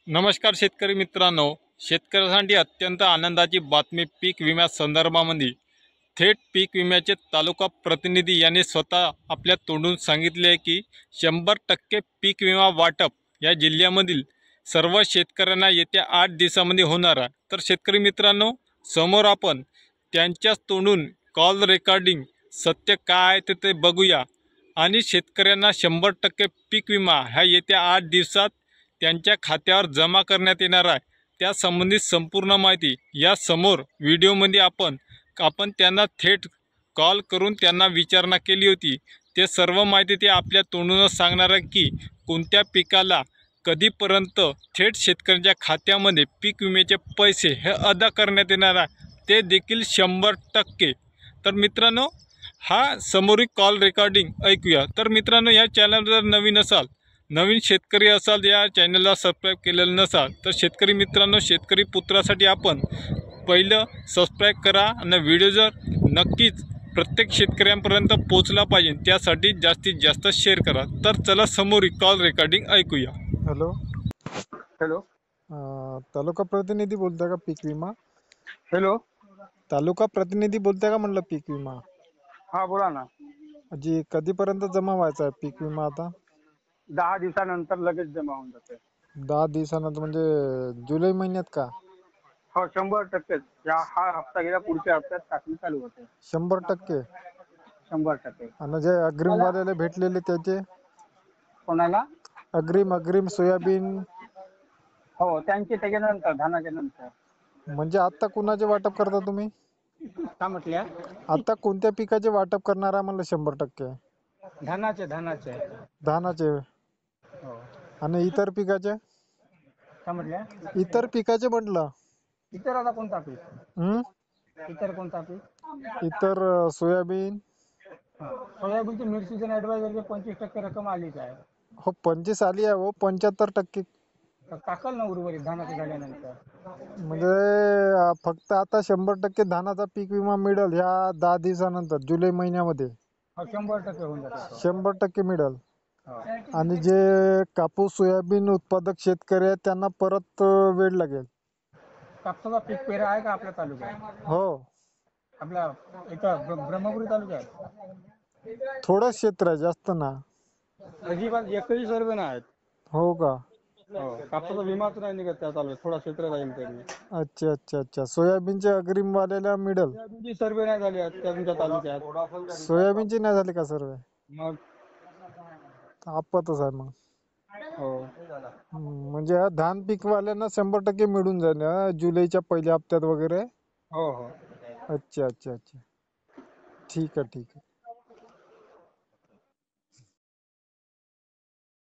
नमस्कार शेतकरी मित्रांनो, शेतकऱ्यांसाठी अत्यंत आनंदाची बातमी पीक विम्या संदर्भामध्ये थेट पीक विम्याचे तालुका प्रतिनिधी यांनी स्वतः आपल्या तोंडून सांगितले आहे की 100% पीक विमा वाटप या जिल्ह्यामधील सर्व शेतकऱ्यांना येत्या 8 दिवसांमध्ये होणार आहे। तर शेतकरी मित्रांनो, समोर आपण त्यांच्याच तोंडून कॉल रेकॉर्डिंग सत्य काय आहे ते बघूया आणि शेतकऱ्यांना 100% पीक विमा ह्या येत्या 8 दिवसात त्यांच्या खात्यावर जमा करण्यात येणार आहे। त्या संबंधित संपूर्ण माहिती या समोर व्हिडिओमध्ये आपण त्यांना थेट कॉल करून त्यांना विचारणा केली होती। ते सर्व माहिती ते आपल्या तोंडूनच सांगणार आहे की कोणत्या पिकाला कधीपर्यंत थेट शेतकऱ्यांच्या खात्यामध्ये पीक विम्याचे पैसे हे अदा करण्यात येणार आहे, ते देखील 100%। तर मित्रांनो, हा समोरील कॉल रेकॉर्डिंग ऐकूया। तर मित्रांनो, या चॅनलवर नवीन असाल, नवीन शेतकरी असाल, या चॅनलला सबस्क्राईब केलेलं नसाल तर शेतकरी मित्रांनो, शेतकरी पुत्रासाठी आपण पहिलं सबस्क्राईब करा आणि व्हिडिओ जर नक्कीच प्रत्येक शेतकऱ्यांपर्यंत पोहोचला पाहिजे त्यासाठी जास्तीत जास्त शेअर करा। तर चला समोरील कॉल रेकॉर्डिंग ऐकूया। हॅलो हॅलो तालुका प्रतिनिधी बोलताय का पीक विमा? हॅलो तालुका प्रतिनिधी बोलताय का म्हणलं पीक विमा? हा बोला ना। जी कधीपर्यंत जमा व्हायचा आहे पीक विमा आता? 10 दिवसानंतर लगेच जमा होऊन जाते। 10 दिवसानंतर म्हणजे जुलै महिन्यात का? हो 100%। हा हप्ता गेला, पुढच्या हप्त्यात टाकणी चालू होते। 100%? 100%। आणि जे अग्रिम वाल्याला भेटलेले त्याचे? कोणाला? अग्रिम सोयाबीन? हो त्यांचे त्याच्यानंतर, धानाच्या नंतर। म्हणजे आता कुणाचे वाटप करता तुम्ही? काय म्हटल्या? आता कोणत्या पिकाचे वाटप करणार आहे म्हणलं 100%? धानाचे धानाचे? हो। आणि इतर पिकाचे? काय म्हटल्या? इतर पिकाचे म्हटलं? इतर आता कोणता पीक? इतर कोणता पीक? इतर सोयाबीन? सोयाबीनची मिड सीजन ऍडवायझरची 25% रक्कम आलीच आहे। हो 25 आली आहे हो, 75%? तर टाकल ना उर्वरित धानाचे झाल्यानंतर। म्हणजे फक्त आता 100% धानाचा पीक विमा मिळेल ह्या 10 दिवसानंतर जुलै महिन्यामध्ये? 100% होऊन जाते। 100% मिळेल? हो। आणि जे कापूस सोयाबीन उत्पादक शेतकरी आहेत त्यांना परत वेळ लागेल? कापसाचा पीक पेरा आहे का आपल्या तालुक्यात? हो, आपल्या इथं ब्रह्मपुरी तालुक्यात थोडं क्षेत्र आहे, जास्त ना? अजिबात एकही सर्वे नाही आहेत। हो का? हो, कापसाचा विमाच नाही निघत त्या तालुक्यात, थोडा क्षेत्र राहील तरी। अच्छा अच्छा अच्छा। सोयाबीनचे अग्रिम वाल्याला मिळेल? सोयाबीनची सर्वे नाही झाली आहेत त्या तुमच्या तालुक्यात? सोयाबीनची नाही झाली का सर्वे? मग आपतच आहे मग। हो। म्हणजे हा धान पीक वाल्यांना 100% मिळून जाईल जुलैच्या पहिल्या हप्त्यात वगैरे? हो हो। अच्छा अच्छा अच्छा, ठीक आहे ठीक आहे।